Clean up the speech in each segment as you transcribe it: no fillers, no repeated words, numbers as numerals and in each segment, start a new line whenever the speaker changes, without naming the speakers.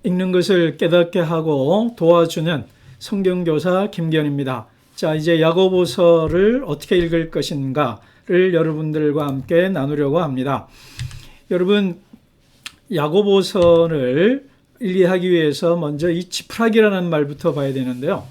읽는 것을 깨닫게 하고 도와주는 성경교사 김기현입니다. 자, 이제 야고보서를 어떻게 읽을 것인가를 여러분들과 함께 나누려고 합니다. 여러분, 야고보서를 이해하기 위해서 먼저 이 지푸라기라는 말부터 봐야 되는데요.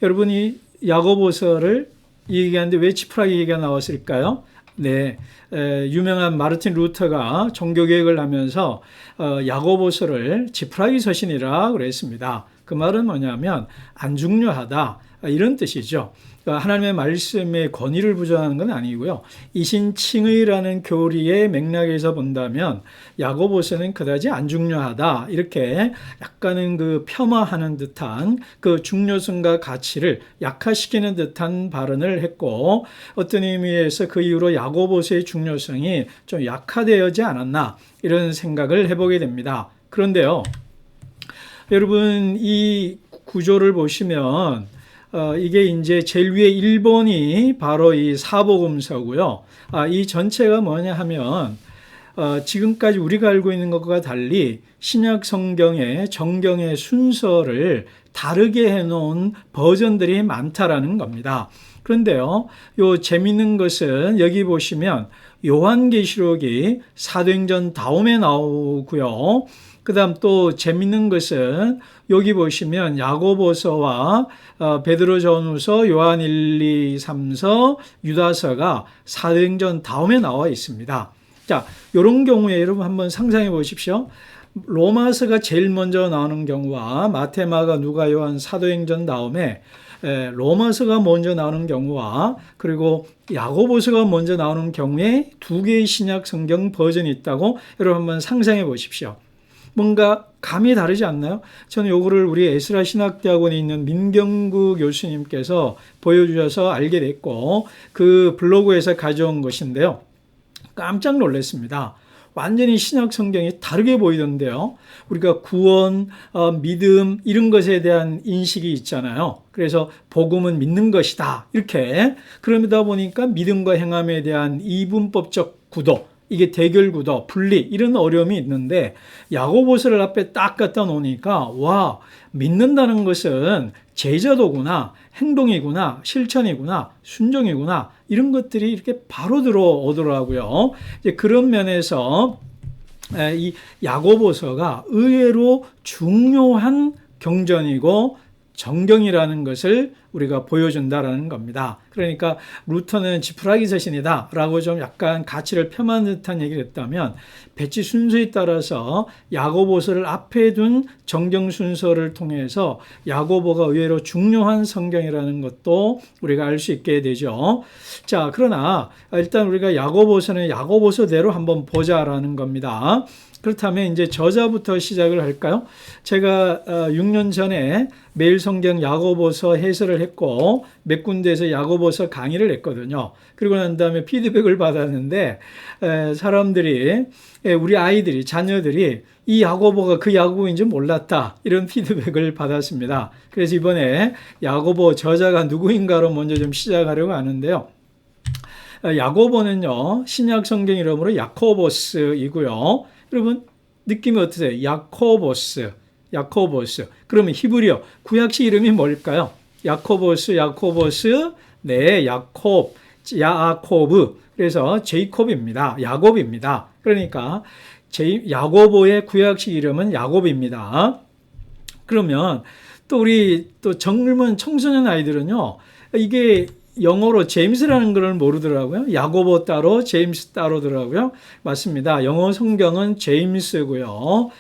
여러분이 야고보서를 얘기하는데 왜 지푸라기 얘기가 나왔을까요? 네, 유명한 마르틴 루터가 종교개혁을 하면서 야고보서를 지푸라기 서신이라 그랬습니다. 그 말은 뭐냐면 안 중요하다, 이런 뜻이죠. 하나님의 말씀의 권위를 부정하는 건 아니고요. 이신칭의라는 교리의 맥락에서 본다면 야고보서는 그다지 안 중요하다, 이렇게 약간은 그 폄하하는 듯한 그 중요성과 가치를 약화시키는 듯한 발언을 했고, 어떤 의미에서 그 이후로 야고보서의 중요성이 좀 약화되어지 않았나, 이런 생각을 해보게 됩니다. 그런데요, 여러분 이 구조를 보시면 이게 이제 제일 위에 1번이 바로 이 사복음서고요. 이 전체가 뭐냐 하면 지금까지 우리가 알고 있는 것과 달리 신약 성경의 정경의 순서를 다르게 해놓은 버전들이 많다라는 겁니다. 그런데요, 요 재미있는 것은 여기 보시면 요한계시록이 사도행전 다음에 나오고요. 그 다음 또 재밌는 것은 여기 보시면 야고보서와 베드로전후서, 요한 1, 2, 3서, 유다서가 사도행전 다음에 나와 있습니다. 자, 이런 경우에 여러분 한번 상상해 보십시오. 로마서가 제일 먼저 나오는 경우와 마태, 마가, 누가, 요한, 사도행전 다음에 로마서가 먼저 나오는 경우와 그리고 야고보서가 먼저 나오는 경우에 두 개의 신약 성경 버전이 있다고 여러분 한번 상상해 보십시오. 뭔가 감이 다르지 않나요? 저는 요거를 우리 에스라 신학대학원에 있는 민경구 교수님께서 보여주셔서 알게 됐고, 그 블로그에서 가져온 것인데요. 깜짝 놀랐습니다. 완전히 신약 성경이 다르게 보이던데요. 우리가 구원, 믿음 이런 것에 대한 인식이 있잖아요. 그래서 복음은 믿는 것이다, 이렇게. 그러다 보니까 믿음과 행함에 대한 이분법적 구도, 이게 대결 구도, 분리, 이런 어려움이 있는데 야고보서를 앞에 딱 갖다 놓으니까 와, 믿는다는 것은 제자도구나, 행동이구나, 실천이구나, 순종이구나, 이런 것들이 이렇게 바로 들어오더라고요. 이제 그런 면에서 이 야고보서가 의외로 중요한 경전이고 정경이라는 것을 우리가 보여준다라는 겁니다. 그러니까 루터는 지푸라기 서신이다 라고 좀 약간 가치를 폄하하는 듯한 얘기를 했다면, 배치 순서에 따라서 야고보서를 앞에 둔 정경 순서를 통해서 야고보가 의외로 중요한 성경이라는 것도 우리가 알 수 있게 되죠. 자, 그러나 일단 우리가 야고보서는 야고보서대로 한번 보자라는 겁니다. 그렇다면 이제 저자부터 시작을 할까요? 제가 6년 전에 매일 성경 야고보서 해설을 했고 몇 군데에서 야고보서 강의를 했거든요. 그리고 난 다음에 피드백을 받았는데 사람들이, 우리 아이들이, 자녀들이 이 야고보가 그 야고보인지 몰랐다, 이런 피드백을 받았습니다. 그래서 이번에 야고보 저자가 누구인가로 먼저 좀 시작하려고 하는데요. 야고보는요, 신약 성경 이름으로 야코보스이고요. 여러분 느낌이 어떠세요? 야코보스. 그러면 히브리어 구약시 이름이 뭘까요? 야코보스. 네, 야코브. 그래서 제이콥입니다. 야곱입니다. 그러니까 야고보의 구약시 이름은 야곱입니다. 그러면 또 우리 또 젊은 청소년 아이들은요, 이게 영어로 제임스라는 걸 모르더라고요. 야고보 따로, 제임스 따로더라고요. 맞습니다. 영어 성경은 제임스고요.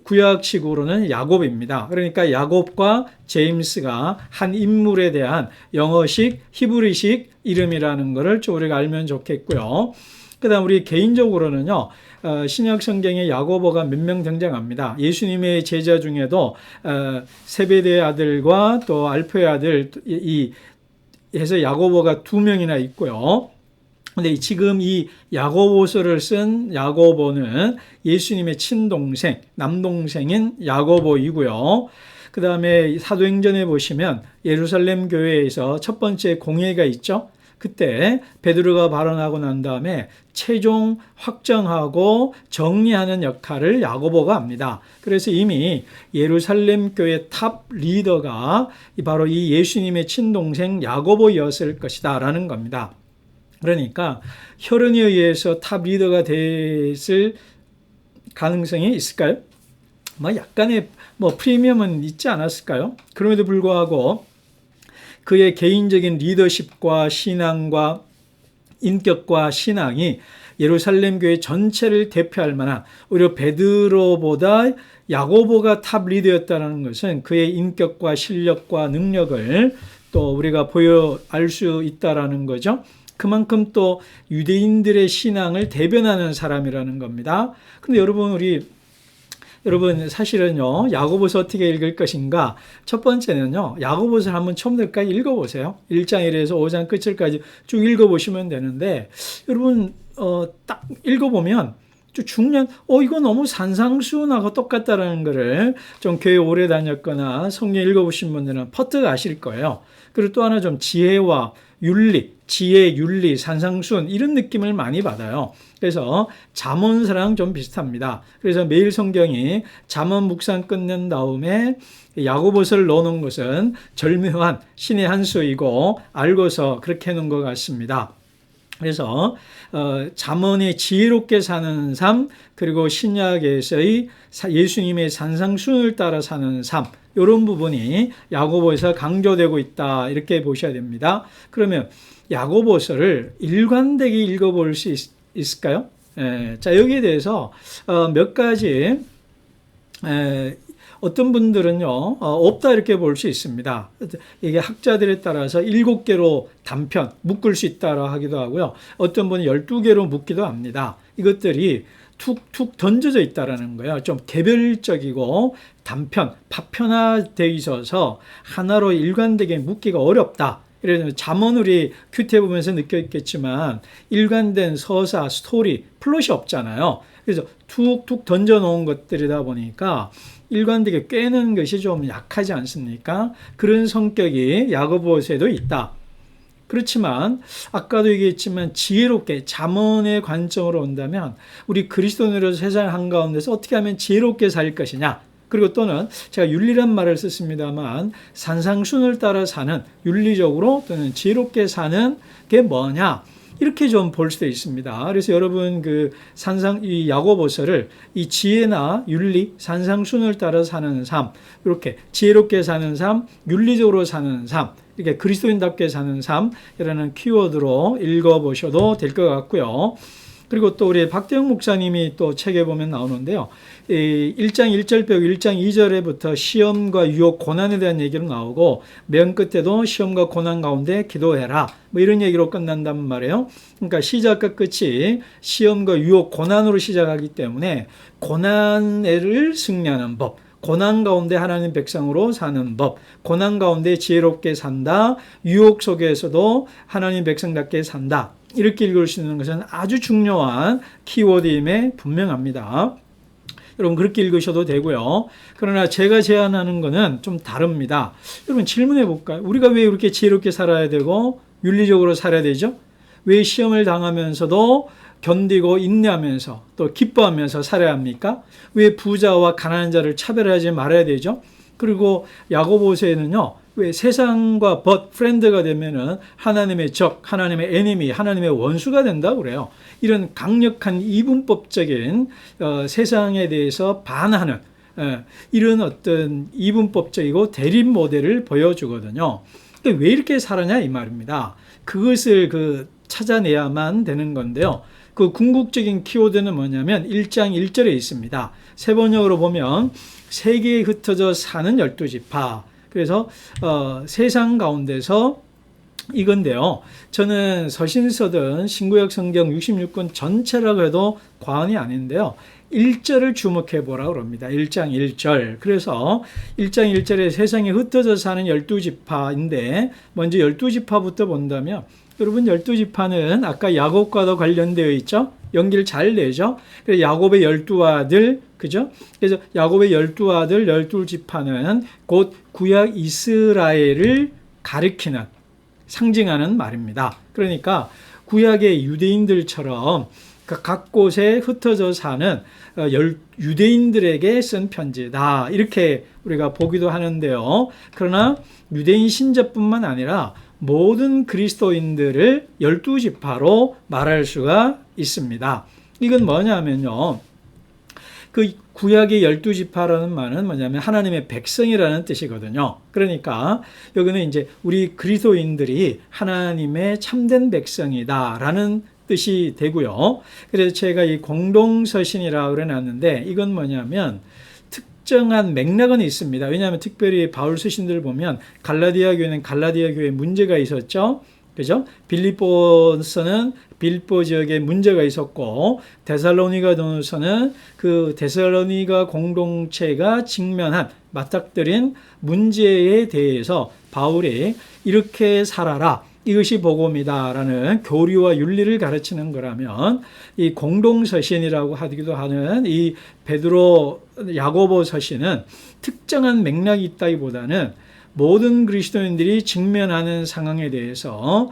구약식으로는 야곱입니다. 그러니까 야곱과 제임스가 한 인물에 대한 영어식, 히브리식 이름이라는 것을 좀 우리가 알면 좋겠고요. 그 다음 우리 개인적으로는요, 신약 성경에 야고보가 몇 명 등장합니다. 예수님의 제자 중에도 세베대의 아들과 또 알페의 아들, 해서 야고보가 2명이나 있고요. 근데 지금 이 야고보서를 쓴 야고보는 예수님의 친동생, 남동생인 야고보이고요. 그 다음에 사도행전에 보시면 예루살렘 교회에서 첫 번째 공회가 있죠. 그때 베드로가 발언하고 난 다음에 최종 확정하고 정리하는 역할을 야고보가 합니다. 그래서 이미 예루살렘 교회 탑 리더가 바로 이 예수님의 친동생 야고보였을 것이다 라는 겁니다. 그러니까 혈연에 의해서 탑 리더가 됐을 가능성이 있을까요? 약간의 프리미엄은 있지 않았을까요? 그럼에도 불구하고 그의 개인적인 리더십과 신앙과 인격과 신앙이 예루살렘 교회 전체를 대표할 만한 오히려 베드로보다 야고보가 탑 리더였다는 것은 그의 인격과 실력과 능력을 또 우리가 알 수 있다라는 거죠. 그만큼 또 유대인들의 신앙을 대변하는 사람이라는 겁니다. 근데 여러분 사실은요, 야고보서 어떻게 읽을 것인가? 첫 번째는요, 야고보서를 한번 처음부터 끝까지 읽어보세요. 1장 1에서 5장 끝을까지 쭉 읽어보시면 되는데, 여러분 딱 읽어보면 중요한 이거 너무 산상수훈하고 똑같다라는 거를 좀 교회 오래 다녔거나 성경 읽어보신 분들은 퍼뜩 아실 거예요. 그리고 또 하나 좀 지혜와 윤리, 지혜, 윤리, 산상수훈 이런 느낌을 많이 받아요. 그래서 잠언서랑 좀 비슷합니다. 그래서 매일 성경이 잠언 묵상 끝낸 다음에 야고보서를 넣어놓은 것은 절묘한 신의 한 수이고 알고서 그렇게 해놓은 것 같습니다. 그래서 잠언이 지혜롭게 사는 삶, 그리고 신약에서의 예수님의 산상수훈을 따라 사는 삶, 이런 부분이 야고보에서 강조되고 있다, 이렇게 보셔야 됩니다. 그러면 야고보서를 일관되게 읽어볼 수 있을까요? 자, 여기에 대해서 몇 가지 어떤 분들은요, 없다 이렇게 볼 수 있습니다. 이게 학자들에 따라서 7개로 단편 묶을 수 있다고 하기도 하고요. 어떤 분은 12개로 묶기도 합니다. 이것들이 툭툭 던져져 있다라는 거예요. 좀 개별적이고 단편, 파편화되어 있어서 하나로 일관되게 묶기가 어렵다. 그래서 잠언 우리 큐티에 보면서 느꼈겠지만 일관된 서사, 스토리, 플롯이 없잖아요. 그래서 툭툭 던져놓은 것들이다 보니까 일관되게 꿰는 것이 좀 약하지 않습니까? 그런 성격이 야고보서에도 있다. 그렇지만 아까도 얘기했지만 지혜롭게 잠언의 관점으로 온다면 우리 그리스도인으로서 세상 한가운데서 어떻게 하면 지혜롭게 살 것이냐, 그리고 또는 제가 윤리란 말을 썼습니다만 산상순을 따라 사는, 윤리적으로 또는 지혜롭게 사는 게 뭐냐, 이렇게 좀 볼 수도 있습니다. 그래서 여러분 이 야고보서를 이 지혜나 윤리, 산상순을 따라 사는 삶, 이렇게 지혜롭게 사는 삶, 윤리적으로 사는 삶, 이렇게 그리스도인답게 사는 삶이라는 키워드로 읽어보셔도 될 것 같고요. 그리고 또 우리 박대영 목사님이 또 책에 보면 나오는데요. 1장 1절 빼고 1장 2절에부터 시험과 유혹, 고난에 대한 얘기로 나오고 맨 끝에도 시험과 고난 가운데 기도해라, 이런 얘기로 끝난단 말이에요. 그러니까 시작과 끝이 시험과 유혹, 고난으로 시작하기 때문에 고난을 승리하는 법, 고난 가운데 하나님 백성으로 사는 법, 고난 가운데 지혜롭게 산다, 유혹 속에서도 하나님 백성답게 산다, 이렇게 읽을 수 있는 것은 아주 중요한 키워드임에 분명합니다. 여러분 그렇게 읽으셔도 되고요. 그러나 제가 제안하는 것은 좀 다릅니다. 여러분 질문해 볼까요? 우리가 왜 이렇게 지혜롭게 살아야 되고 윤리적으로 살아야 되죠? 왜 시험을 당하면서도 견디고 인내하면서 또 기뻐하면서 살아야 합니까? 왜 부자와 가난한 자를 차별하지 말아야 되죠? 그리고 야고보서에는요, 왜 세상과 프렌드가 되면은 하나님의 적, 하나님의 에니미, 하나님의 원수가 된다고 그래요. 이런 강력한 이분법적인 세상에 대해서 반하는 이런 어떤 이분법적이고 대립 모델을 보여주거든요. 왜 이렇게 살아냐 이 말입니다. 그것을 찾아내야만 되는 건데요. 그 궁극적인 키워드는 뭐냐면 1장 1절에 있습니다. 세번역으로 보면 세계에 흩어져 사는 12지파. 그래서 세상 가운데서 이건데요. 저는 서신서든 신구약 성경 66권 전체라고 해도 과언이 아닌데요. 1절을 주목해 보라고 합니다. 1장 1절. 그래서 1장 1절에 세상에 흩어져 사는 12지파인데 먼저 12지파부터 본다면 여러분 12지파는 아까 야곱과도 관련되어 있죠. 연기를 잘 내죠. 그래서 야곱의 12아들, 그죠? 그래서 야곱의 12아들 12지파는 곧 구약 이스라엘을 가리키는 상징하는 말입니다. 그러니까 구약의 유대인들처럼 각 곳에 흩어져 사는 유대인들에게 쓴 편지다. 이렇게 우리가 보기도 하는데요. 그러나 유대인 신자뿐만 아니라 모든 그리스도인들을 12지파로 말할 수가 있습니다. 이건 뭐냐면요. 그 구약의 12지파라는 말은 뭐냐면 하나님의 백성이라는 뜻이거든요. 그러니까 여기는 이제 우리 그리스도인들이 하나님의 참된 백성이다라는 뜻이 되고요. 그래서 제가 이 공동서신이라고 그래놨는데 이건 뭐냐면 특정한 맥락은 있습니다. 왜냐하면 특별히 바울 서신들 보면 갈라디아 교회는 갈라디아 교회에 문제가 있었죠. 그죠? 빌립보서는 빌립보 지역에 문제가 있었고 데살로니가전서는 그 데살로니가 공동체가 직면한 맞닥뜨린 문제에 대해서 바울이 이렇게 살아라. 이것이 복음이다라는 교리와 윤리를 가르치는 거라면 이 공동서신이라고 하기도 하는 이 베드로 야고보 서신은 특정한 맥락이 있다기보다는 모든 그리스도인들이 직면하는 상황에 대해서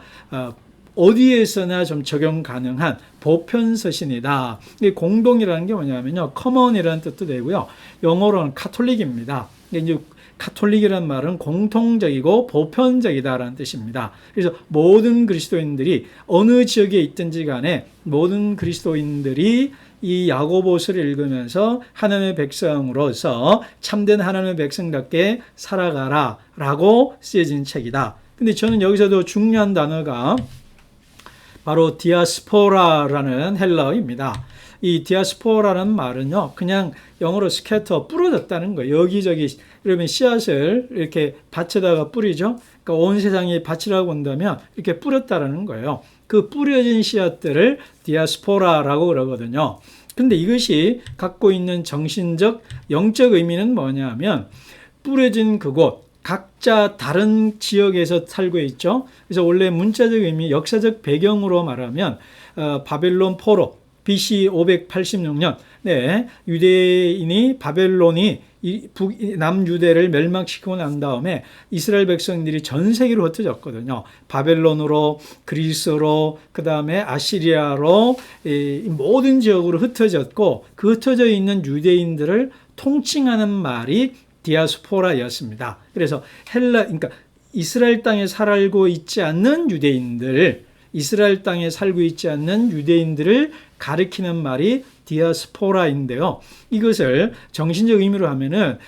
어디에서나 좀 적용 가능한 보편서신이다. 공동이라는 게 뭐냐면요. common이라는 뜻도 되고요. 영어로는 카톨릭입니다. 이제 카톨릭이라는 말은 공통적이고 보편적이다라는 뜻입니다. 그래서 모든 그리스도인들이 어느 지역에 있든지 간에 모든 그리스도인들이 이 야고보서를 읽으면서 하나님의 백성으로서 참된 하나님의 백성답게 살아가라 라고 쓰여진 책이다. 근데 저는 여기서도 중요한 단어가 바로 디아스포라라는 헬라어입니다. 이 디아스포라라는 말은요, 그냥 영어로 스캐터, 뿌려졌다는 거예요. 여기저기, 그러면 씨앗을 이렇게 밭에다가 뿌리죠. 그러니까 온 세상에 밭이라고 본다면 이렇게 뿌렸다라는 거예요. 그 뿌려진 씨앗들을 디아스포라라고 그러거든요. 근데 이것이 갖고 있는 정신적, 영적 의미는 뭐냐면 뿌려진 그곳, 각자 다른 지역에서 살고 있죠. 그래서 원래 문자적 의미, 역사적 배경으로 말하면 바벨론 포로, BC 586년, 네, 유대인이 바벨론이 남유대를 멸망시키고 난 다음에 이스라엘 백성들이 전 세계로 흩어졌거든요. 바벨론으로, 그리스로, 그 다음에 아시리아로 모든 지역으로 흩어졌고 그 흩어져 있는 유대인들을 통칭하는 말이 디아스포라였습니다. 그래서 그러니까 이스라엘 땅에 살고 있지 않는 유대인들, 이스라엘 땅에 살고 있지 않는 유대인들을 가리키는 말이 디아스포라인데요. 이것을 정신적 의미로 하면은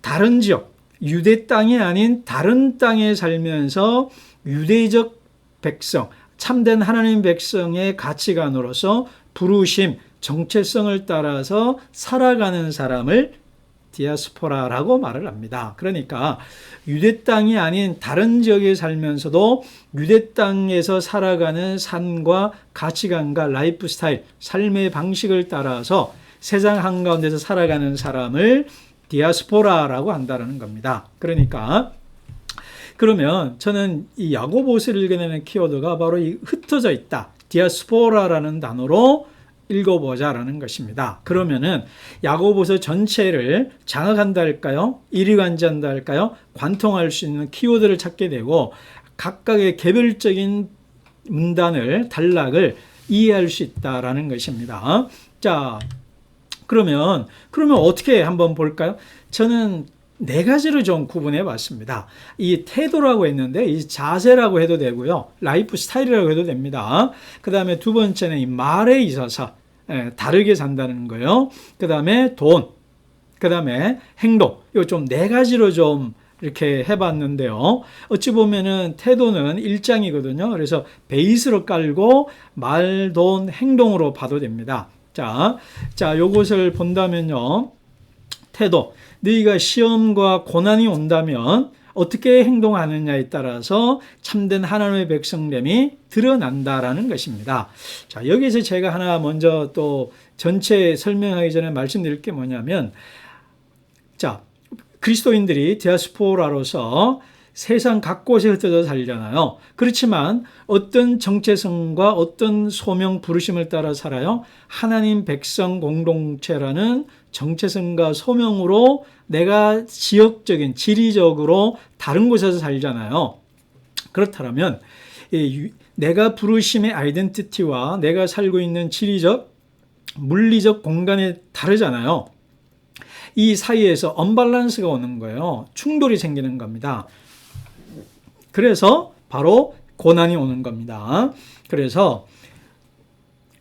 다른 지역, 유대 땅이 아닌 다른 땅에 살면서 유대적 백성, 참된 하나님 백성의 가치관으로서 부르심, 정체성을 따라서 살아가는 사람을 디아스포라라고 말을 합니다. 그러니까 유대 땅이 아닌 다른 지역에 살면서도 유대 땅에서 살아가는 삶과 가치관과 라이프 스타일, 삶의 방식을 따라서 세상 한가운데서 살아가는 사람을 디아스포라라고 한다는 겁니다. 그러니까 그러면 저는 이 야고보서를 읽어내는 키워드가 바로 이 흩어져 있다, 디아스포라라는 단어로 읽어보자라는 것입니다. 그러면은 야고보서 전체를 장악한다 할까요? 일위관지한다 할까요? 관통할 수 있는 키워드를 찾게 되고 각각의 개별적인 문단을, 단락을 이해할 수 있다라는 것입니다. 자, 그러면 어떻게 한번 볼까요? 저는 네 가지로 좀 구분해 봤습니다. 이 태도라고 했는데 이 자세라고 해도 되고요. 라이프 스타일이라고 해도 됩니다. 그 다음에 두 번째는 이 말에 있어서 다르게 산다는 거예요. 그 다음에 돈, 그 다음에 행동. 이거 좀 네 가지로 좀 이렇게 해봤는데요. 어찌 보면은 태도는 일장이거든요. 그래서 베이스로 깔고 말, 돈, 행동으로 봐도 됩니다. 자, 요것을 본다면요. 태도. 너희가 시험과 고난이 온다면 어떻게 행동하느냐에 따라서 참된 하나님의 백성됨이 드러난다라는 것입니다. 자, 여기서 제가 하나 먼저 또 전체 설명하기 전에 말씀드릴 게 뭐냐면, 자, 그리스도인들이 디아스포라로서 세상 각곳에 흩어져 살잖아요. 그렇지만 어떤 정체성과 어떤 소명 부르심을 따라 살아요? 하나님 백성 공동체라는 정체성과 소명으로 내가 지역적인, 지리적으로 다른 곳에서 살잖아요. 그렇다면 내가 부르심의 아이덴티티와 내가 살고 있는 지리적, 물리적 공간이 다르잖아요. 이 사이에서 언밸런스가 오는 거예요. 충돌이 생기는 겁니다. 그래서 바로 고난이 오는 겁니다. 그래서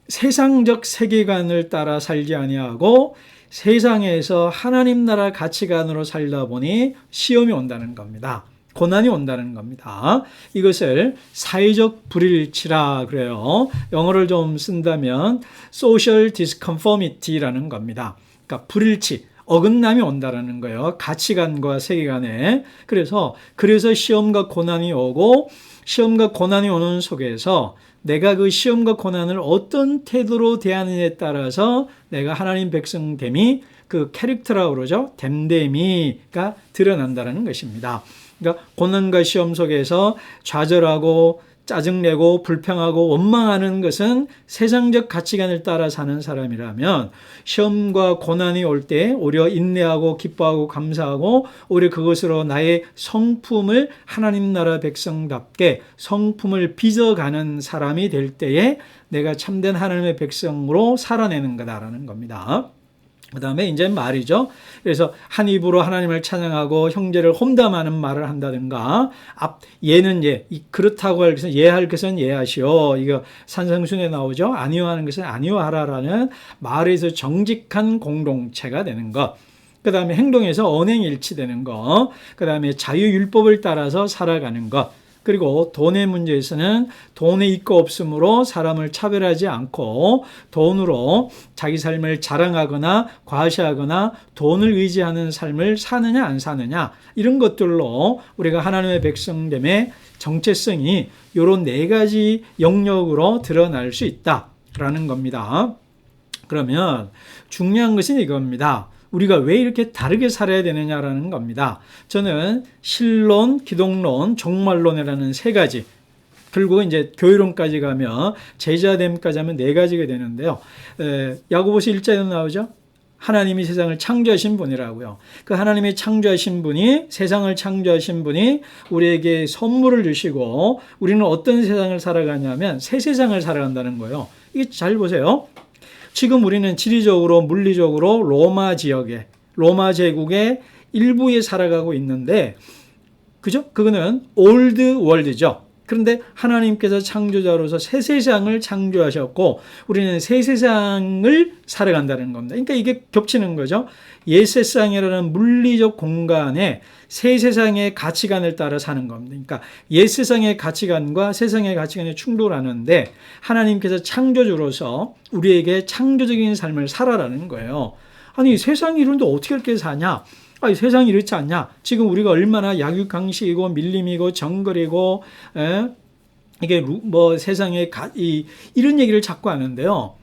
세상적 세계관을 따라 살지 아니하고 세상에서 하나님 나라 가치관으로 살다 보니 시험이 온다는 겁니다. 고난이 온다는 겁니다. 이것을 사회적 불일치라 그래요. 영어를 좀 쓴다면 social disconformity라는 겁니다. 그러니까 불일치, 어긋남이 온다는 거예요. 가치관과 세계관에. 그래서 시험과 고난이 오고 시험과 고난이 오는 속에서 내가 그 시험과 고난을 어떤 태도로 대하느냐에 따라서 내가 하나님 백성됨이 그 캐릭터라고 그러죠. 됨됨이가 드러난다는 것입니다. 그러니까 고난과 시험 속에서 좌절하고 짜증내고 불평하고 원망하는 것은 세상적 가치관을 따라 사는 사람이라면 시험과 고난이 올 때 오히려 인내하고 기뻐하고 감사하고 오히려 그것으로 나의 성품을 하나님 나라 백성답게 성품을 빚어가는 사람이 될 때에 내가 참된 하나님의 백성으로 살아내는 거다라는 겁니다. 그 다음에 이제 말이죠. 그래서 한 입으로 하나님을 찬양하고 형제를 험담하는 말을 한다든가, 예는 예, 그렇다고 할 것은 예할 것은 예하시오. 이거 산상순에 나오죠. 아니오하는 것은 아니오하라라는 말에서 정직한 공동체가 되는 것. 그 다음에 행동에서 언행일치되는 것. 그 다음에 자유율법을 따라서 살아가는 것. 그리고 돈의 문제에서는 돈의 있고 없음으로 사람을 차별하지 않고 돈으로 자기 삶을 자랑하거나 과시하거나 돈을 의지하는 삶을 사느냐 안 사느냐 이런 것들로 우리가 하나님의 백성됨의 정체성이 이런 네 가지 영역으로 드러날 수 있다라는 겁니다. 그러면 중요한 것은 이겁니다. 우리가 왜 이렇게 다르게 살아야 되느냐라는 겁니다. 저는 신론, 기독론, 종말론이라는 세 가지, 그리고 이제 교회론까지 가면 제자됨까지 하면 네 가지가 되는데요. 야고보서 1장에 나오죠. 하나님이 세상을 창조하신 분이라고요. 그 하나님이 창조하신 분이, 세상을 창조하신 분이 우리에게 선물을 주시고 우리는 어떤 세상을 살아가냐면 새 세상을 살아간다는 거예요. 이게 잘 보세요. 지금 우리는 지리적으로 물리적으로 로마 지역에, 로마 제국의 일부에 살아가고 있는데, 그죠? 그거는 올드 월드죠. 그런데 하나님께서 창조자로서 새 세상을 창조하셨고 우리는 새 세상을 살아간다는 겁니다. 그러니까 이게 겹치는 거죠. 옛 세상이라는 물리적 공간에 새 세상의 가치관을 따라 사는 겁니다. 그러니까 옛 세상의 가치관과 세상의 가치관이 충돌하는데 하나님께서 창조주로서 우리에게 창조적인 삶을 살아라는 거예요. 아니 세상이 이런데 어떻게 이렇게 사냐? 아니, 세상이 이렇지 않냐? 지금 우리가 얼마나 약육강식이고 밀림이고 정글이고 이게 뭐 세상에 이런 얘기를 자꾸 하는데요.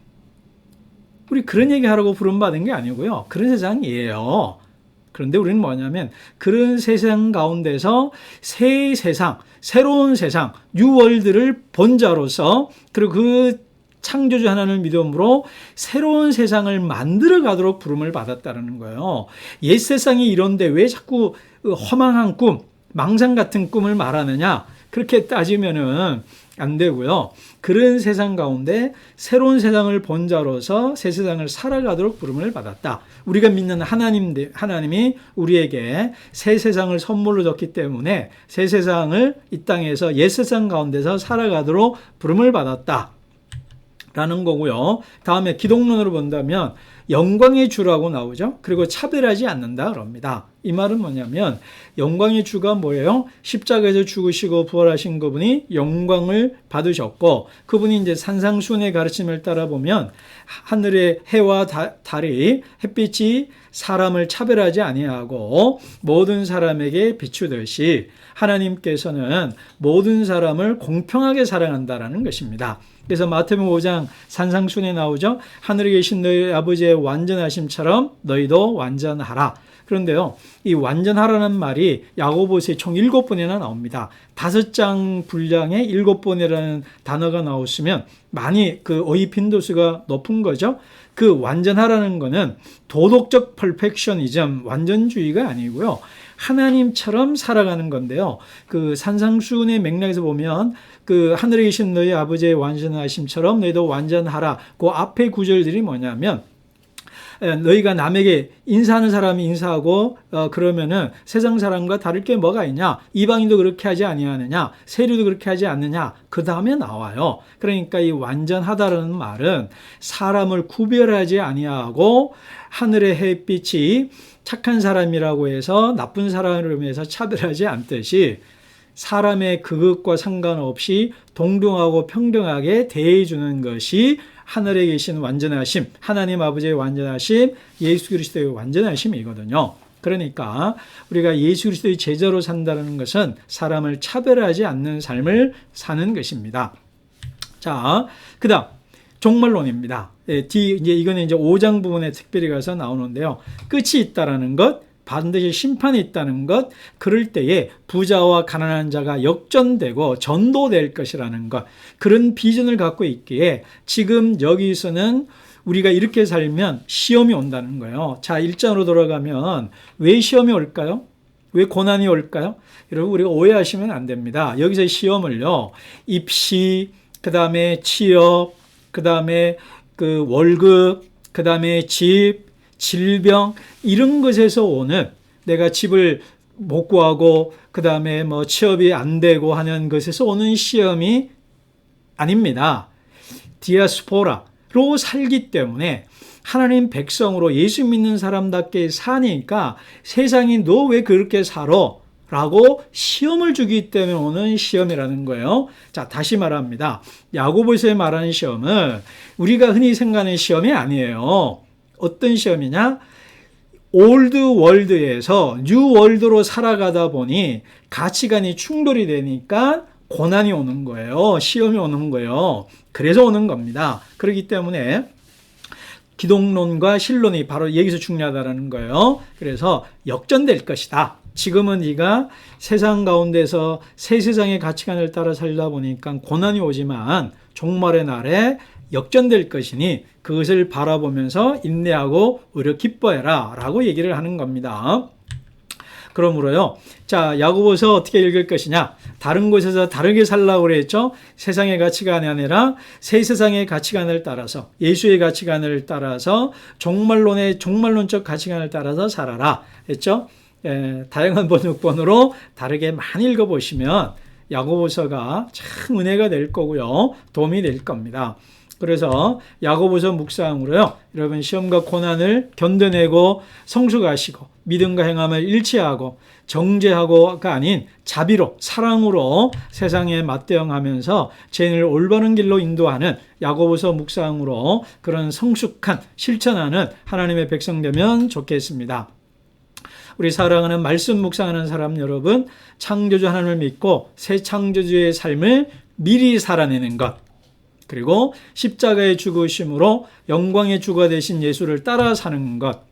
우리 그런 얘기 하라고 부름받은 게 아니고요. 그런 세상이에요. 그런데 우리는 뭐냐면 그런 세상 가운데서 새 세상, 새로운 세상, 뉴월드를 본 자로서 그리고 그 창조주 하나님을 믿음으로 새로운 세상을 만들어 가도록 부름을 받았다는 거예요. 옛 세상이 이런데 왜 자꾸 허망한 꿈, 망상 같은 꿈을 말하느냐? 그렇게 따지면은 안 되고요. 그런 세상 가운데 새로운 세상을 본 자로서 새 세상을 살아가도록 부름을 받았다. 우리가 믿는 하나님이 우리에게 새 세상을 선물로 줬기 때문에 새 세상을 이 땅에서 옛 세상 가운데서 살아가도록 부름을 받았다. 라는 거고요. 다음에 기독론으로 본다면 영광의 주라고 나오죠. 그리고 차별하지 않는다 그럽니다. 이 말은 뭐냐면 영광의 주가 뭐예요? 십자가에서 죽으시고 부활하신 그분이 영광을 받으셨고 그분이 이제 산상수훈의 가르침을 따라 보면 하늘의 해와 달이 햇빛이 사람을 차별하지 아니하고 모든 사람에게 비추듯이 하나님께서는 모든 사람을 공평하게 사랑한다라는 것입니다. 그래서 마태복음 5장 산상순에 나오죠. 하늘에 계신 너희 아버지의 완전하심처럼 너희도 완전하라. 그런데요, 이 완전하라는 말이 야고보서에 총 7번이나 나옵니다. 5장 분량에 7번이라는 단어가 나왔으면 많이 그 어휘 빈도수가 높은 거죠. 그 완전하라는 거는 도덕적 퍼펙셔니즘, 완전주의가 아니고요. 하나님처럼 살아가는 건데요. 그 산상수훈의 맥락에서 보면 그 하늘에 계신 너희 아버지의 완전하심처럼 너희도 완전하라. 그 앞에 구절들이 뭐냐면 너희가 남에게 인사하는 사람이 인사하고 그러면은 세상 사람과 다를 게 뭐가 있냐? 이방인도 그렇게 하지 아니하느냐? 세류도 그렇게 하지 않느냐? 그 다음에 나와요. 그러니까 이 완전하다라는 말은 사람을 구별하지 아니하고 하늘의 햇빛이 착한 사람이라고 해서 나쁜 사람으로 해서 차별하지 않듯이 사람의 그것과 상관없이 동등하고 평등하게 대해주는 것이 하늘에 계신 완전하심, 하나님 아버지의 완전하심, 예수 그리스도의 완전하심이거든요. 그러니까 우리가 예수 그리스도의 제자로 산다는 것은 사람을 차별하지 않는 삶을 사는 것입니다. 자, 그 다음 종말론입니다. 이거는 이제 5장 부분에 특별히 가서 나오는데요. 끝이 있다라는 것, 반드시 심판이 있다는 것, 그럴 때에 부자와 가난한 자가 역전되고 전도될 것이라는 것, 그런 비전을 갖고 있기에 지금 여기서는 우리가 이렇게 살면 시험이 온다는 거예요. 자, 1장으로 돌아가면 왜 시험이 올까요? 왜 고난이 올까요? 여러분, 우리가 오해하시면 안 됩니다. 여기서 시험을요, 입시, 그 다음에 취업, 그 다음에 그 월급, 그 다음에 집, 질병, 이런 것에서 오는, 내가 집을 못 구하고 그 다음에 뭐 취업이 안 되고 하는 것에서 오는 시험이 아닙니다. 디아스포라로 살기 때문에 하나님 백성으로 예수 믿는 사람답게 사니까 세상이 너 왜 그렇게 살아? 라고 시험을 주기 때문에 오는 시험이라는 거예요. 자, 다시 말합니다. 야고보서에 말하는 시험은 우리가 흔히 생각하는 시험이 아니에요. 어떤 시험이냐? 올드 월드에서 뉴 월드로 살아가다 보니 가치관이 충돌이 되니까 고난이 오는 거예요. 시험이 오는 거예요. 그래서 오는 겁니다. 그렇기 때문에 기독론과 신론이 바로 여기서 중요하다는 거예요. 그래서 역전될 것이다. 지금은 네가 세상 가운데서 새 세상의 가치관을 따라 살다 보니까 고난이 오지만 종말의 날에 역전될 것이니 그것을 바라보면서 인내하고 오히려 기뻐해라 라고 얘기를 하는 겁니다. 그러므로요, 자, 야고보서 어떻게 읽을 것이냐? 다른 곳에서 다르게 살라고 그랬죠? 세상의 가치관이 아니라 새 세상의 가치관을 따라서, 예수의 가치관을 따라서, 종말론적 가치관을 따라서 살아라 했죠? 다양한 번역본으로 다르게 많이 읽어보시면 야고보서가 참 은혜가 될 거고요, 도움이 될 겁니다. 그래서 야고보서 묵상으로요, 여러분 시험과 고난을 견뎌내고 성숙하시고 믿음과 행함을 일치하고 정죄하고가 아닌 자비로, 사랑으로 세상에 맞대응하면서 죄인을 올바른 길로 인도하는 야고보서 묵상으로 그런 성숙한 실천하는 하나님의 백성 되면 좋겠습니다. 우리 사랑하는 말씀 묵상하는 사람 여러분, 창조주 하나님을 믿고 새 창조주의 삶을 미리 살아내는 것, 그리고 십자가의 죽으심으로 영광의 주가 되신 예수를 따라 사는 것,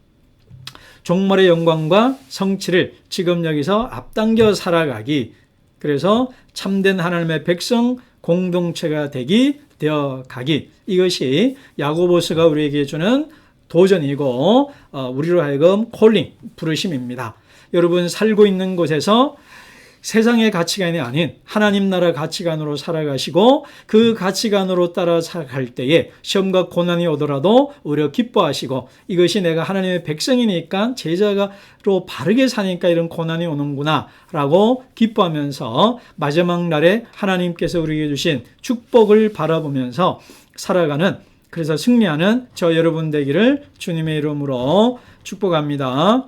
종말의 영광과 성취를 지금 여기서 앞당겨 살아가기, 그래서 참된 하나님의 백성 공동체가 되어 가기, 이것이 야고보서가 우리에게 주는 도전이고 우리로 하여금 콜링, 부르심입니다. 여러분 살고 있는 곳에서 세상의 가치관이 아닌 하나님 나라 가치관으로 살아가시고 그 가치관으로 따라 살아갈 때에 시험과 고난이 오더라도 오히려 기뻐하시고, 이것이 내가 하나님의 백성이니까 제자로 바르게 사니까 이런 고난이 오는구나 라고 기뻐하면서 마지막 날에 하나님께서 우리에게 주신 축복을 바라보면서 살아가는, 그래서 승리하는 저 여러분 되기를 주님의 이름으로 축복합니다.